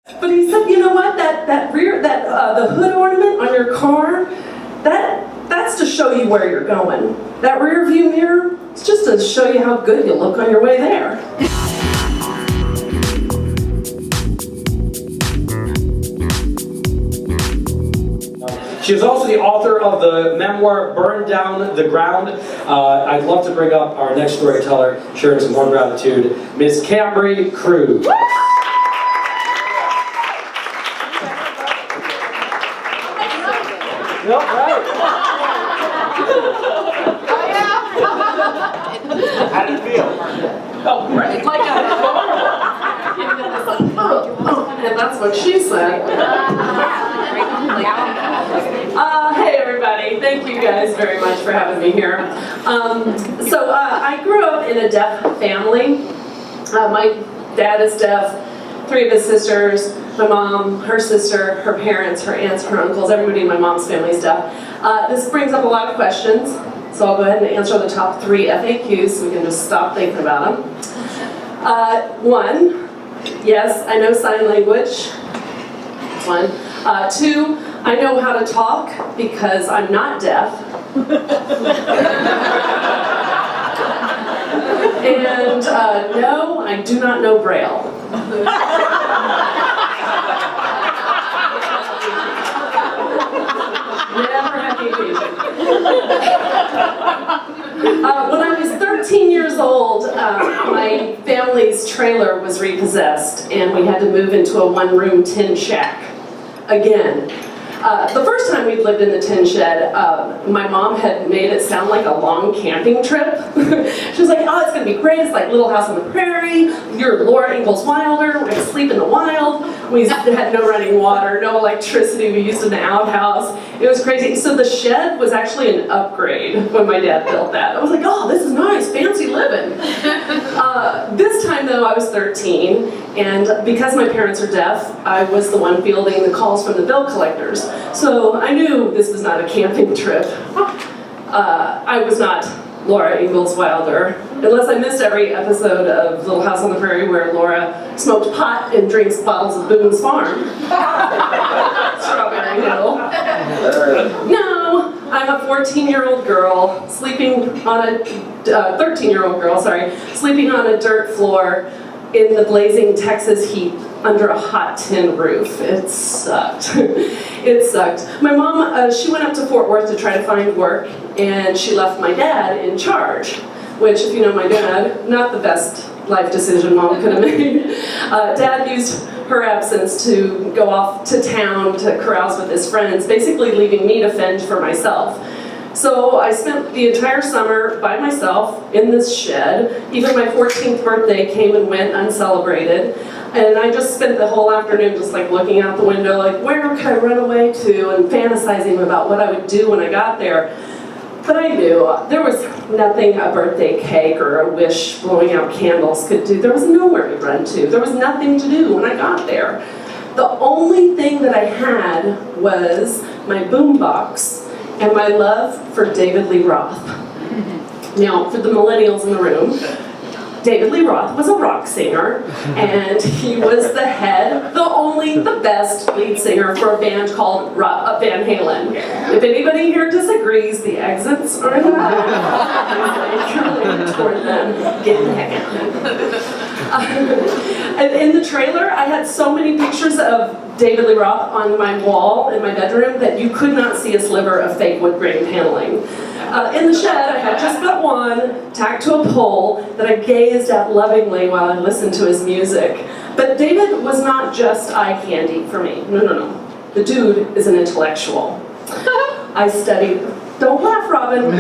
But he said, you know what, the hood ornament on your car, that's to show you where you're going. That rear view mirror, it's just to show you how good you look on your way there. She is also the author of the memoir, Burn Down the Ground. I'd love to bring up our next storyteller, sharing some more gratitude, Miss Kambri Cruz. Yep, right. How did it feel? Oh, right. And that's what she said. Hey everybody, thank you guys very much for having me here. I grew up in a deaf family. My dad is deaf, 3 of his sisters, my mom, her sister, her parents, her aunts, her uncles, everybody in my mom's family is deaf. This brings up a lot of questions, so I'll go ahead and answer the top 3 FAQs so we can just stop thinking about them. 1, yes, I know sign language. 1. 2, I know how to talk because I'm not deaf. And no, I do not know Braille. Never had the occasion. When I was 13 years old, my family's trailer was repossessed and we had to move into a 1-room tin shack again. The first time we'd lived in the tin shed, my mom had made it sound like a long camping trip. She was like, oh, it's going to be great. It's like Little House on the Prairie. You're Laura Ingalls Wilder. We're going to sleep in the wild. We had no running water, no electricity. We used an outhouse. It was crazy. So the shed was actually an upgrade when my dad built that. I was like, oh, this is nice. Fancy living. This time, though, I was 13. And because my parents are deaf, I was the one fielding the calls from the bill collectors. So I knew this was not a camping trip. I was not Laura Ingalls Wilder, unless I missed every episode of Little House on the Prairie where Laura smoked pot and drinks bottles of Boone's Farm. Strawberry Hill. No, I'm a 14-year-old girl sleeping on a 13-year-old girl, sleeping on a dirt floor in the blazing Texas heat under a hot tin roof. It sucked. It sucked. My mom, she went up to Fort Worth to try to find work, and she left my dad in charge, which, if you know my dad, not the best life decision mom could have made. Dad used her absence to go off to town to carouse with his friends, basically leaving me to fend for myself. So I spent the entire summer by myself in this shed. Even my 14th birthday came and went uncelebrated. And I just spent the whole afternoon just like looking out the window, like where could I run away to, and fantasizing about what I would do when I got there. But I knew there was nothing a birthday cake or a wish blowing out candles could do. There was nowhere to run to. There was nothing to do when I got there. The only thing that I had was my boombox and my love for David Lee Roth. Now, for the millennials in the room, David Lee Roth was a rock singer, and he was the head, the best lead singer for a band called Van Halen. If anybody here disagrees, the exits are in the back. Toward them. Get the heck out. In the trailer, I had so many pictures of David Lee Roth on my wall in my bedroom that you could not see a sliver of fake wood grain paneling. In the shed, I had just got one tacked to a pole that I gazed at lovingly while I listened to his music. But David was not just eye candy for me. No. The dude is an intellectual. I studied. Don't laugh, Robin.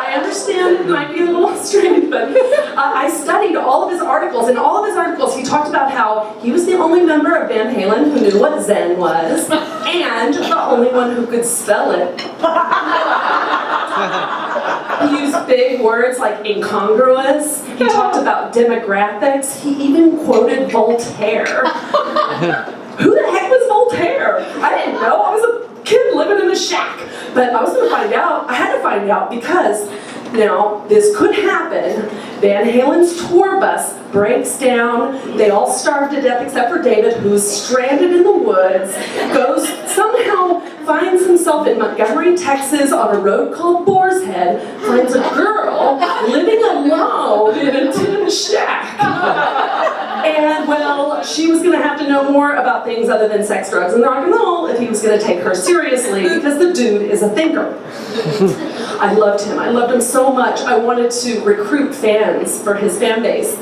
I understand it might be a little strange, but I studied all of his articles. In all of his articles, he talked about how he was the only member of Van Halen who knew what Zen was, and the only one who could spell it. He used big words like incongruous. He talked about demographics. He even quoted Voltaire. Who the heck was Voltaire? I didn't know. I was a kid living in a shack. But I was going to find out. I had to find out because now this could happen. Van Halen's tour bus breaks down. They all starve to death except for David, who's stranded in the woods, somehow finds himself in Montgomery, Texas on a road called Boar's Head, finds a girl living alone in a tin shack. And, well, she was going to have to know more about things other than sex, drugs, and rock and roll if he was going to take her seriously, because the dude is a thinker. I loved him. I loved him so much. I wanted to recruit fans for his fan base.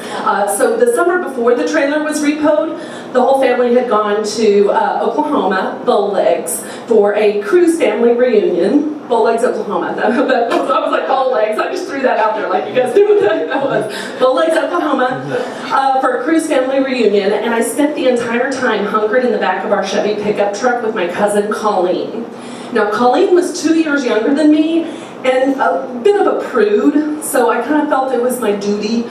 So the summer before the trailer was repoed, the whole family had gone to Oklahoma, Bow Legs, for a cruise family reunion. Bow Legs, Oklahoma. I was like, Bow Legs. I just threw that out there like you guys knew what that was. Bow Legs, Oklahoma, for a cruise family reunion. And I spent the entire time hunkered in the back of our Chevy pickup truck with my cousin Colleen. Now, Colleen was 2 years younger than me and a bit of a prude, so I kind of felt it was my duty,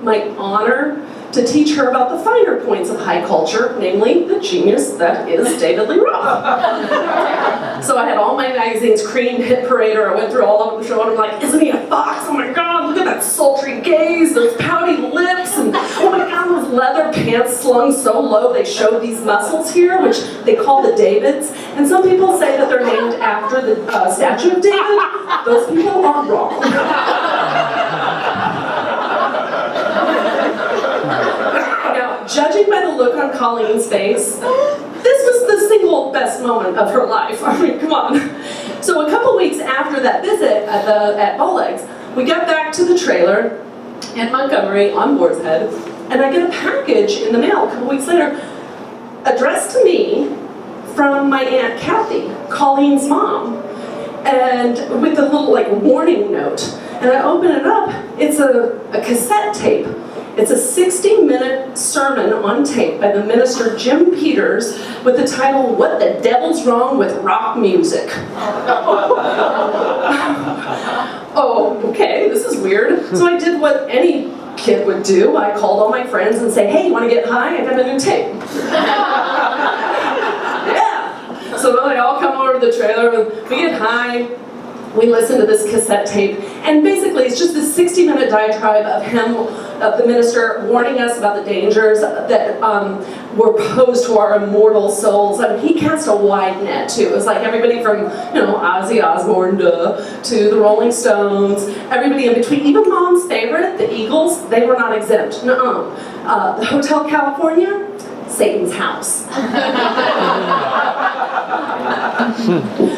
my honor, to teach her about the finer points of high culture, namely the genius that is David Lee Roth. So I had all my magazines, Cream, Hit Parader, I went through all of the show and I'm like, isn't he a fox? Oh my God, look at that sultry gaze, those pouty lips, and oh my God, those leather pants slung so low they show these muscles here, which they call the Davids. And some people say that they're named after the statue of David. Those people are wrong. Now, judging by the look on Colleen's face, this was the single best moment of her life. I mean, come on. So a couple weeks after that visit at Bow Legs, we got back to the trailer in Montgomery on Boar's Head, and I get a package in the mail a couple weeks later, addressed to me from my Aunt Kathy, Colleen's mom, and with a little warning note. And I open it up, it's a cassette tape. It's a 60-minute sermon on tape by the minister Jim Peters with the title, "What the Devil's Wrong with Rock Music?" Oh, okay, this is weird. So I did what any kid would do. I called all my friends and say, hey, you want to get high? I got a new tape. Yeah. So then they all come over to the trailer, we get high. We listen to this cassette tape, and basically it's just this 60-minute diatribe of him, of the minister, warning us about the dangers that were posed to our immortal souls. I mean, he cast a wide net too. It was like everybody from, Ozzy Osbourne to the Rolling Stones, everybody in between. Even Mom's favorite, the Eagles, they were not exempt. Nuh-uh. The Hotel California, Satan's house.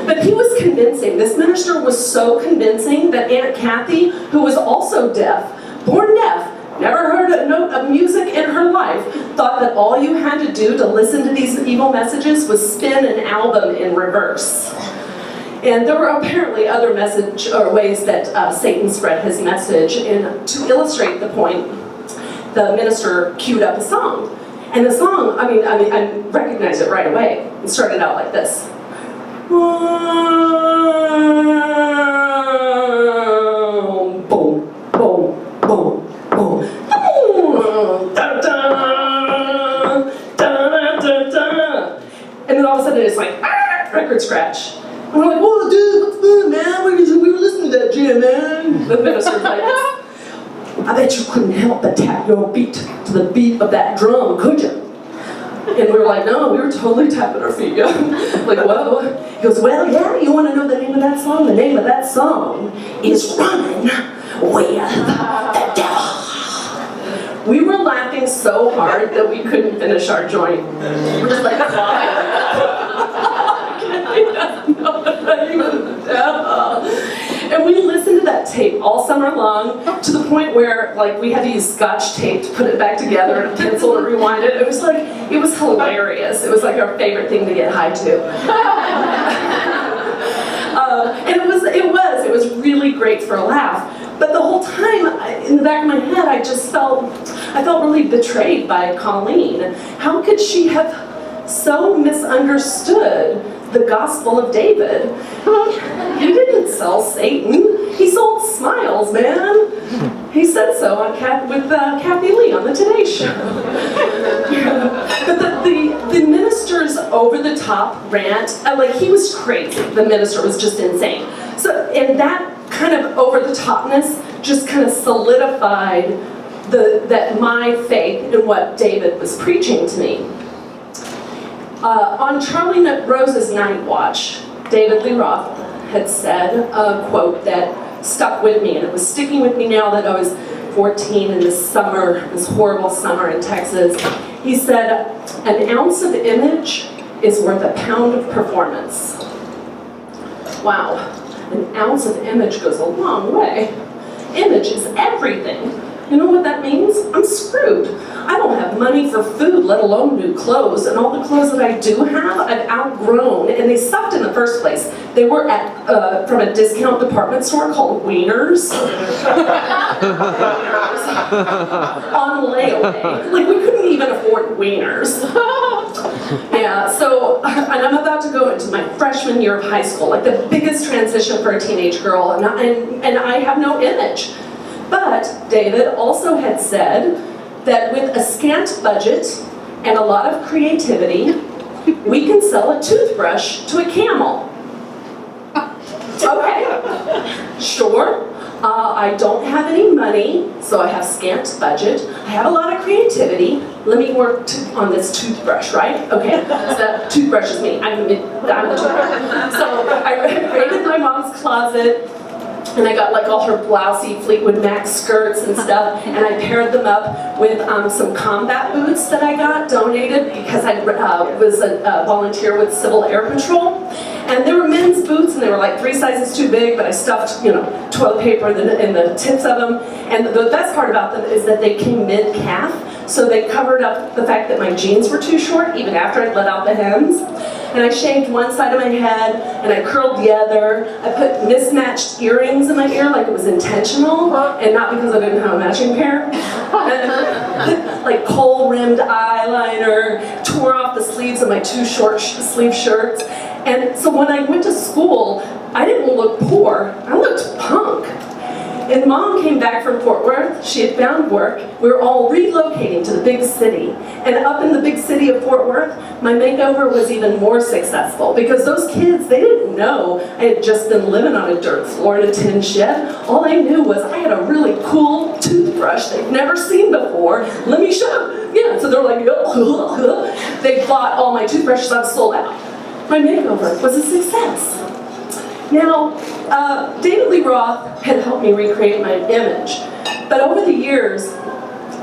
But he was convincing. This minister was so convincing that Aunt Kathy, who was also deaf, born deaf, never heard a note of music in her life, thought that all you had to do to listen to these evil messages was spin an album in reverse. And there were apparently other ways that Satan spread his message. And to illustrate the point, the minister queued up a song. And the song, I recognized it right away. It started out like this. Boom, boom, boom, boom. Da, da, da, da, da, da. And then all of a sudden it's like, record scratch. And we're like, whoa, dude, what's good, man? We were listening to that jam, man. The minister's like, I bet you couldn't help but tap your feet to the beat of that drum, could you? And we were like, no, we were totally tapping our feet. Like, whoa. He goes, well, yeah, you want to know the name of that song? The name of that song is Running with the Devil. We were laughing so hard that we couldn't finish our joint. We're just like, and we listened to that tape all summer long to the point where we had to use Scotch tape to put it back together and a pencil to rewind it. It was hilarious. It was our favorite thing to get high to. And it was really great for a laugh. But the whole time, in the back of my head, I felt really betrayed by Colleen. How could she have so misunderstood the Gospel of David? He didn't sell Satan. He sold smiles, man. He said so with Kathy Lee on the Today Show. But the minister's over-the-top rant. Like, he was crazy. The minister was just insane. So, and that kind of over-the-topness just kind of solidified that my faith in what David was preaching to me. On Charlie Rose's Night Watch, David Lee Roth had said a quote that stuck with me, and it was sticking with me now that I was 14 in this summer, this horrible summer in Texas. He said, "An ounce of image is worth a pound of performance." Wow, an ounce of image goes a long way. Image is everything. You know what that means? I'm screwed. I don't have money for food, let alone new clothes, and all the clothes that I do have, I've outgrown, and they sucked in the first place. They were from a discount department store called Wieners. On layaway. Like, we couldn't even afford Wieners. Yeah, so, and I'm about to go into my freshman year of high school, like the biggest transition for a teenage girl, and I have no image. But David also had said that with a scant budget and a lot of creativity, we can sell a toothbrush to a camel. Okay, sure. I don't have any money, so I have scant budget. I have a lot of creativity. Let me work on this toothbrush, right? Okay, so that toothbrush is me. I'm the toothbrush. So I raided my mom's closet, and I got like all her blousy Fleetwood Mac skirts and stuff, and I paired them up with some combat boots that I got donated because I was a volunteer with Civil Air Patrol. And they were men's boots, and they were like 3 sizes too big, but I stuffed, toilet paper in the tips of them. And the best part about them is that they came mid-calf, so they covered up the fact that my jeans were too short, even after I'd let out the hems. And I shaved one side of my head, and I curled the other. I put mismatched earrings in my ear like it was intentional, and not because I didn't have a matching pair. Like kohl-rimmed eyeliner, tore off the sleeves of my 2 short sleeve shirts. And so when I went to school, I didn't look poor, I looked punk. And Mom came back from Fort Worth. She had found work. We were all relocating to the big city. And up in the big city of Fort Worth, my makeover was even more successful because those kids, they didn't know I had just been living on a dirt floor in a tin shed. All they knew was I had a really cool toothbrush they'd never seen before. Let me show them. Yeah, so they're like, they bought all my toothbrushes. I was sold out. My makeover was a success. Now, David Lee Roth had helped me recreate my image, but over the years,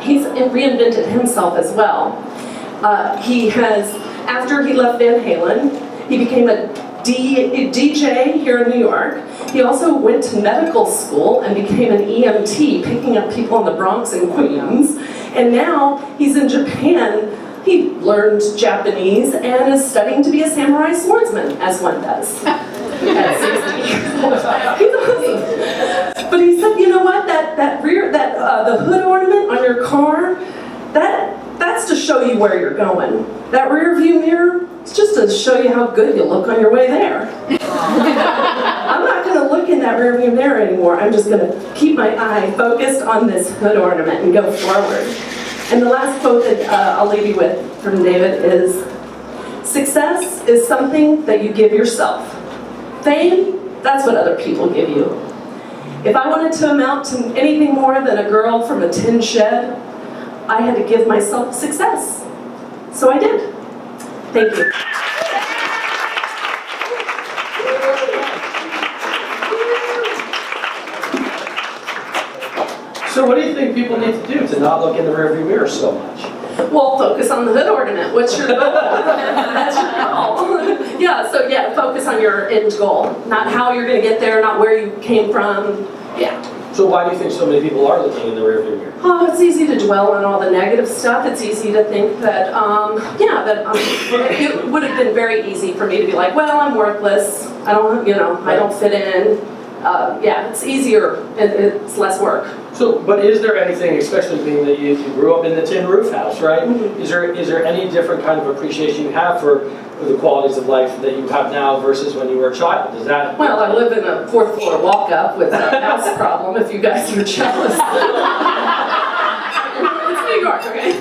he's reinvented himself as well. He has, after he left Van Halen, he became a DJ here in New York. He also went to medical school and became an EMT, picking up people in the Bronx and Queens. And now he's in Japan. He learned Japanese and is studying to be a samurai swordsman, as one does. At 60 years old. He's awesome. But he said, you know what, the hood ornament on your car, that's to show you where you're going. That rear view mirror, it's just to show you how good you look on your way there. I'm not going to look in that rear view mirror anymore. I'm just going to keep my eye focused on this hood ornament and go forward. And the last quote that I'll leave you with from David is, success is something that you give yourself. Fame, that's what other people give you. If I wanted to amount to anything more than a girl from a tin shed, I had to give myself success. So I did. Thank you. So what do you think people need to do to not look in the rearview mirror so much? Well, focus on the hood ornament. What's your goal? That's your goal. Yeah, focus on your end goal. Not how you're going to get there, not where you came from. Yeah. So why do you think so many people are looking in the rearview mirror? Oh, it's easy to dwell on all the negative stuff. It's easy to think that, it would have been very easy for me to be like, well, I'm worthless. I don't fit in. It's easier and it's less work. So, but is there anything, especially being that you grew up in the tin roof house, right? Mm-hmm. Is there any different kind of appreciation you have for the qualities of life that you have now versus when you were a child? Is that? Well, I live in a 4th floor walk-up with a mouse problem, if you guys are jealous. It's New York, okay?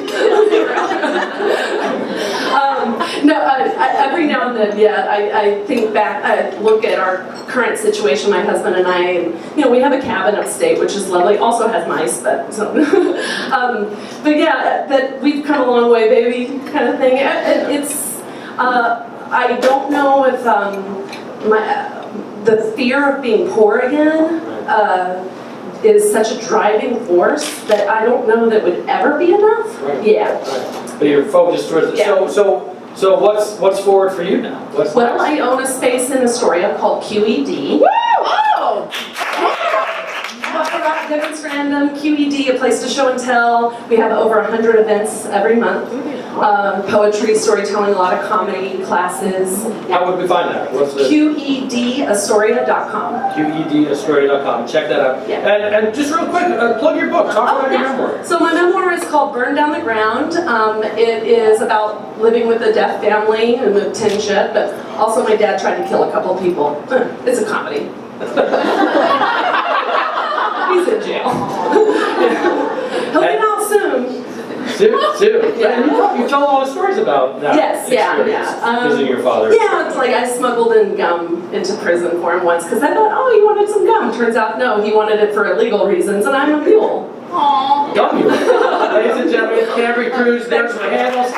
every now and then, yeah, I think back, I look at our current situation, my husband and I, and we have a cabin upstate, which is lovely. Also has mice, but so. But yeah, that we've come a long way, baby, kind of thing. It's I don't know if the fear of being poor again is such a driving force that I don't know that would ever be enough. Right. Yeah. Right. But you're focused towards it. Yeah. So what's forward for you now? Well, I own a space in Astoria called QED. Woo! Oh! Events Random, QED, a place to show and tell. We have over 100 events every month. Poetry, storytelling, a lot of comedy classes. How would we find that? What's the QEDAstoria.com. QEDAstoria.com. Check that out. Yeah. And just real quick, plug your book. Talk about your memoir. So my memoir is called Burn Down the Ground. It is about living with a deaf family and with tin shed, but also my dad tried to kill a couple of people. It's a comedy. He's in jail. He'll get out soon. Soon. Yeah. And you tell a lot of stories about that Yes, yeah. visiting your father. Yeah, it's like I smuggled in gum into prison for him once because I thought, oh, he wanted some gum. Turns out, no, he wanted it for illegal reasons, and I'm a mule. Aww. Gum mule. Ladies and gentlemen, Kambri Cruz, there's my handles.